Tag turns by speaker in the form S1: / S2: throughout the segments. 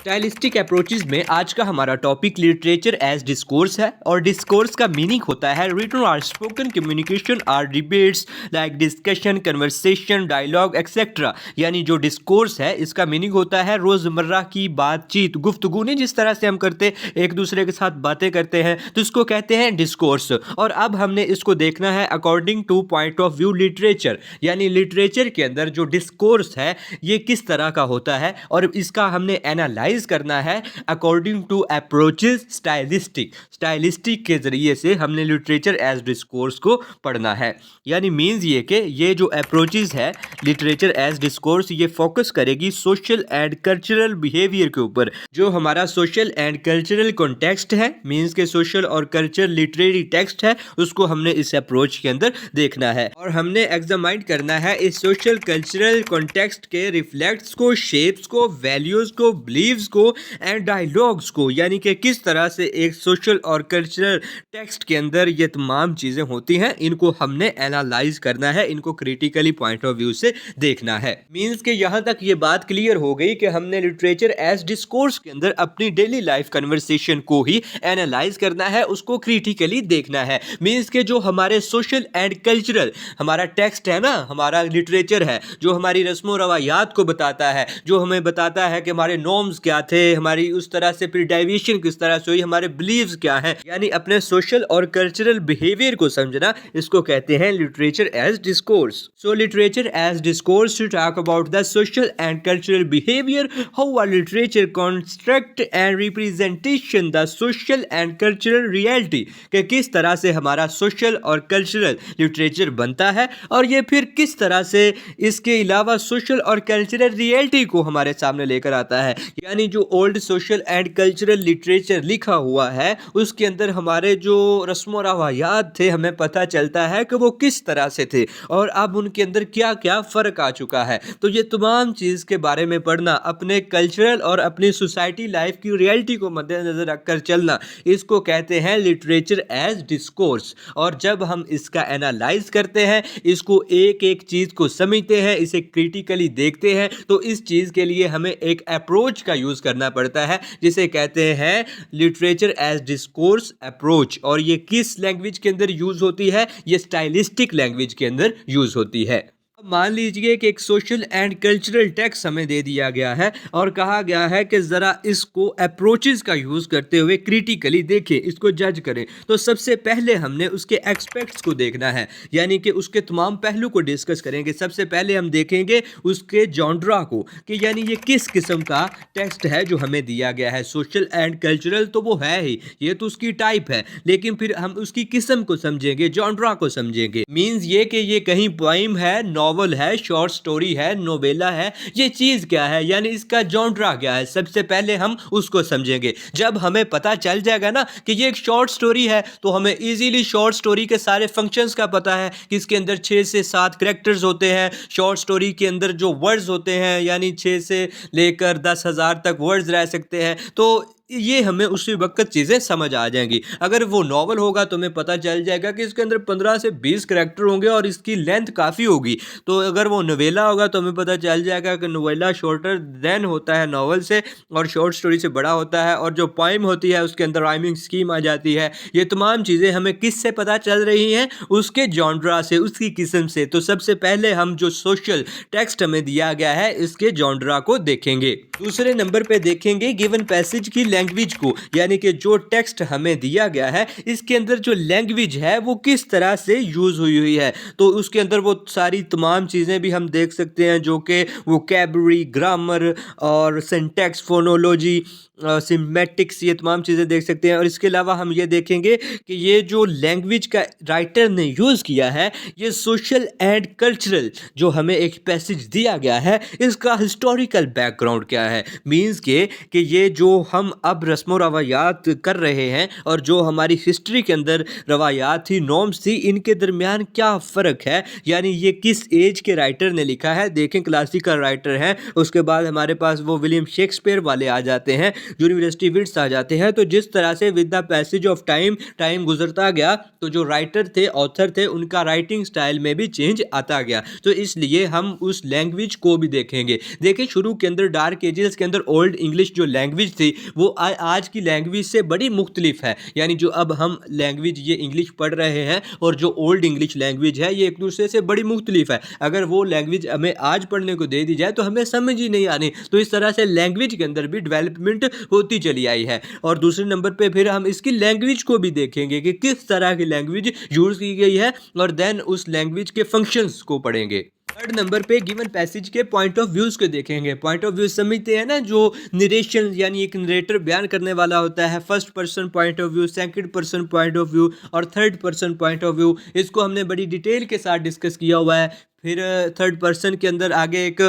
S1: Stylistic approaches में आज का हमारा टॉपिक लिटरेचर एज डिस्कोर्स है और डिस्कोर्स का मीनिंग होता है रिटन और स्पोकन कम्युनिकेशन और debates like discussion conversation dialogue etcetera. यानी जो डिस्कोर्स है इसका मीनिंग होता है रोज़मर्रा की बातचीत गुफ्तगू ने जिस तरह से हम करते एक दूसरे के साथ बातें करते हैं तो इसको कहते हैं डिस्कोर्स। और अब हमने इसको देखना है according two point of view literature, यानी लिटरेचर के अंदर जो डिस्कोर्स है ये किस तरह का होता है और इसका हमने एनालाइज करना है अकॉर्डिंग टू अप्रोचेस स्टाइलिस्टिक के जरिए से हमने लिटरेचर एज डिस्कोर्स को पढ़ना है। यानी मीन्स ये कि ये जो अप्रोचेस है लिटरेचर एज डिस्कोर्स ये फोकस करेगी सोशल एंड कल्चरल बिहेवियर के ऊपर। जो हमारा सोशल एंड कल्चरल कॉन्टेक्स्ट है मीन्स के सोशल और कल्चर लिटरेरी टेक्स्ट है उसको हमने इस अप्रोच के अंदर देखना है और हमने एग्जामाइन करना है इस सोशल कल्चरल कॉन्टेक्स्ट के रिफ्लेक्ट्स को, शेप्स को, वैल्यूज को, बिलीव्स को एंड डायलॉग्स को। यानी कि किस तरह से एक सोशल और कल्चरल टेक्स्ट के अंदर ये तमाम चीज़ें होती हैं इनको हमने एनालाइज करना है, इनको क्रिटिकली पॉइंट ऑफ व्यू से देखना है। मीन्स के यहाँ तक ये बात क्लियर हो गई कि हमने लिटरेचर एज डिस्कोर्स के अंदर अपनी डेली लाइफ कन्वर्सेशन को ही एनालाइज करना है, उसको क्रिटिकली देखना है। मीन्स के जो हमारे सोशल एंड कल्चरल हमारा टेक्स्ट है ना, हमारा लिटरेचर है जो हमारी रस्मों रवायात को बताता है, जो हमें बताता है कि हमारे नॉर्म्स क्या थे, हमारी उस तरह से फिर डेविएशन किस तरह से हुई, हमारे बिलीव्स क्या हैं, यानी अपने सोशल और कल्चरल बिहेवियर को समझना, इसको कहते हैं literature as discourse. So literature as discourse to talk about the social and cultural behaviour, how are literature construct and representation the social and cultural reality, कि किस तरह से हमारा सोशल और कल्चरल लिटरेचर बनता है और ये फिर किस तरह से इसके अलावा सोशल और कल्चरल रियलिटी को हमारे सामने लेकर आता है। यानी जो old social and cultural literature लिखा हुआ है उसके अंदर हमारे जो रस्म रवायात थे हमें पता चलता है कि वो किस तरह से थे और अब उनके अंदर क्या क्या फ़र्क आ चुका है। तो ये तमाम चीज़ के बारे में पढ़ना, अपने कल्चरल और अपनी सोसाइटी लाइफ की रियलिटी को मद्देनज़र रखकर चलना, इसको कहते हैं लिटरेचर एज डिस्कोर्स। और जब हम इसका एनालाइज करते हैं, इसको एक एक चीज़ को समझते हैं, इसे क्रिटिकली देखते हैं, तो इस चीज़ के लिए हमें एक अप्रोच का यूज़ करना पड़ता है जिसे कहते हैं लिटरेचर एज डिस्कोर्स अप्रोच। और ये किस लैंग्वेज के अंदर यूज़ होती है? ये स्टाइलिस्टिक लैंग्वेज के अंदर यूज़ होती है। मान लीजिए कि एक सोशल एंड कल्चरल टेक्स्ट हमें दे दिया गया है और कहा गया है कि ज़रा इसको अप्रोचेस का यूज़ करते हुए क्रिटिकली देखें, इसको जज करें। तो सबसे पहले हमने उसके एक्सपेक्ट्स को देखना है, यानी कि उसके तमाम पहलू को डिस्कस करेंगे। सबसे पहले हम देखेंगे उसके जॉनरा को कि यानी ये किस किस्म का टेक्स्ट है जो हमें दिया गया है। सोशल एंड कल्चरल तो वो है ही, ये तो उसकी टाइप है, लेकिन फिर हम उसकी किस्म को समझेंगे, जॉनरा को समझेंगे। मीन्स ये कि ये कहीं पोइम है, नॉवल है, शॉर्ट स्टोरी है, नोवेला है, ये चीज़ क्या है, यानी इसका जॉनरा क्या है, सबसे पहले हम उसको समझेंगे। जब हमें पता चल जाएगा ना कि ये एक शॉर्ट स्टोरी है तो हमें इजीली शॉर्ट स्टोरी के सारे फंक्शंस का पता है कि इसके अंदर 6 से 7 कैरेक्टर्स होते हैं। शॉर्ट स्टोरी के अंदर जो वर्ड्स होते हैं यानी 6 से लेकर 10,000 तक वर्ड्स रह सकते हैं, तो ये हमें उसी वक्त चीज़ें समझ आ जाएंगी। अगर वो नॉवल होगा तो हमें पता चल जाएगा कि इसके अंदर 15 से 20 करैक्टर होंगे और इसकी लेंथ काफ़ी होगी। तो अगर वो नोवेला होगा तो हमें पता चल जाएगा कि नोवेला शॉर्टर देन होता है नॉवल से और शॉर्ट स्टोरी से बड़ा होता है। और जो पोइम होती है उसके अंदर राइमिंग स्कीम आ जाती है। ये तमाम चीज़ें हमें किस से पता चल रही हैं? उसके जॉनरा से, उसकी किस्म से। तो सबसे पहले हम जो सोशल टेक्स्ट हमें दिया गया है इसके जॉनरा को देखेंगे। दूसरे नंबर पे देखेंगे गिवन पैसेज की लैंग्वेज को, यानी कि जो टेक्स्ट हमें दिया गया है इसके अंदर जो लैंग्वेज है वो किस तरह से यूज़ हुई है। तो उसके अंदर वो सारी तमाम चीज़ें भी हम देख सकते हैं जो कि वोकैबुलरी, ग्रामर और सिंटैक्स, फोनोलॉजी, सिमेटिक्स, ये तमाम चीज़ें देख सकते हैं। और इसके अलावा हम ये देखेंगे कि ये जो लैंग्वेज का राइटर ने यूज़ किया है ये सोशल एंड कल्चरल जो हमें एक पैसेज दिया गया है इसका हिस्टोरिकल बैकग्राउंड क्या है। मीन्स के कि ये जो हम अब रस्मों रवायात कर रहे हैं और जो हमारी हिस्ट्री के अंदर रवायात थी, नॉर्म्स थी, इनके दरमियान क्या फ़र्क है, यानी ये किस एज के राइटर ने लिखा है। देखें क्लासिकल राइटर हैं, उसके बाद हमारे पास वो विलियम शेक्सपियर वाले आ जाते हैं, यूनिवर्सिटी विट्स आ जाते हैं। तो जिस तरह से with the passage of time गुजरता गया तो जो राइटर थे, ऑथर थे, उनका राइटिंग स्टाइल में भी चेंज आता गया। तो इसलिए हम उस लैंग्वेज को भी देखेंगे। देखिए शुरू के अंदर डार्क एजेस के अंदर ओल्ड इंग्लिश जो लैंग्वेज थी वो आज की लैंग्वेज से बड़ी मुख्तलिफ है। यानी जो अब हम लैंग्वेज ये इंग्लिश पढ़ रहे हैं और जो ओल्ड इंग्लिश लैंग्वेज है ये एक दूसरे से बड़ी मुख्तलिफ है। अगर वो लैंग्वेज हमें आज पढ़ने को दे दी जाए तो हमें समझ ही नहीं आनी। तो इस तरह से लैंग्वेज के अंदर भी डेवलपमेंट होती चली आई है। और दूसरे नंबर पे फिर हम इसकी लैंग्वेज को भी देखेंगे कि किस तरह की लैंग्वेज यूज़ की गई है और देन उस लैंग्वेज के फंक्शंस को पढ़ेंगे। थर्ड नंबर पे गिवन पैसेज के पॉइंट ऑफ व्यूज़ को देखेंगे। पॉइंट ऑफ व्यू समझते हैं ना, जो नरेशन यानी एक नरेटर बयान करने वाला होता है, first person point of view, second person point of view और third person point of view. इसको हमने बड़ी डिटेल के साथ डिस्कस किया हुआ है। फिर थर्ड पर्सन के अंदर आगे एक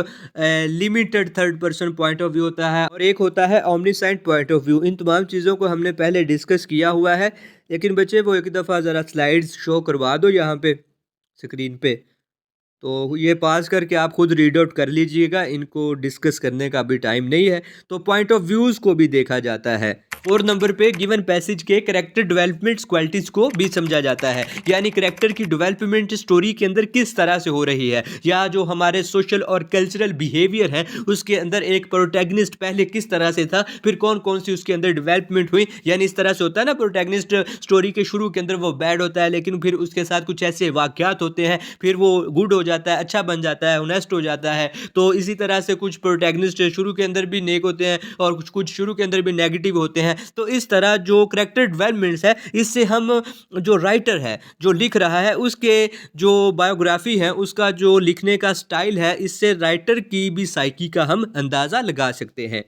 S1: limited third person point of view होता है और एक होता है ओमनीसेंट पॉइंट ऑफ व्यू। इन तमाम चीज़ों को हमने पहले डिस्कस किया हुआ है। लेकिन बच्चे वो एक दफ़ा ज़रा स्लाइड्स शो करवा दो यहाँ पे स्क्रीन पे, तो ये पास करके आप खुद रीड आउट कर लीजिएगा, इनको डिस्कस करने का भी टाइम नहीं है। तो पॉइंट ऑफ व्यूज़ को भी देखा जाता है। और नंबर पे गिवन पैसेज के कैरेक्टर डेवलपमेंट्स क्वालिटीज़ को भी समझा जाता है, यानी कैरेक्टर की डेवलपमेंट स्टोरी के अंदर किस तरह से हो रही है, या जो हमारे सोशल और कल्चरल बिहेवियर है उसके अंदर एक प्रोटैगनिस्ट पहले किस तरह से था, फिर कौन कौन सी उसके अंदर डेवलपमेंट हुई। यानी इस तरह से होता है ना, प्रोटैगनिस्ट स्टोरी के शुरू के अंदर वो बैड होता है, लेकिन फिर उसके साथ कुछ ऐसे वाक़यात होते हैं, फिर वो गुड हो जाता है, अच्छा बन जाता है, ऑनेस्ट हो जाता है। तो इसी तरह से कुछ प्रोटैगनिस्ट शुरू के अंदर भी नेक होते हैं और कुछ शुरू के अंदर भी नेगेटिव होते हैं। तो इस तरह जो करैक्टर डेवलपमेंट्स है, इससे हम जो राइटर है जो लिख रहा है उसके जो बायोग्राफी है, उसका जो लिखने का स्टाइल है, इससे राइटर की भी साइकी का हम अंदाज़ा लगा सकते हैं।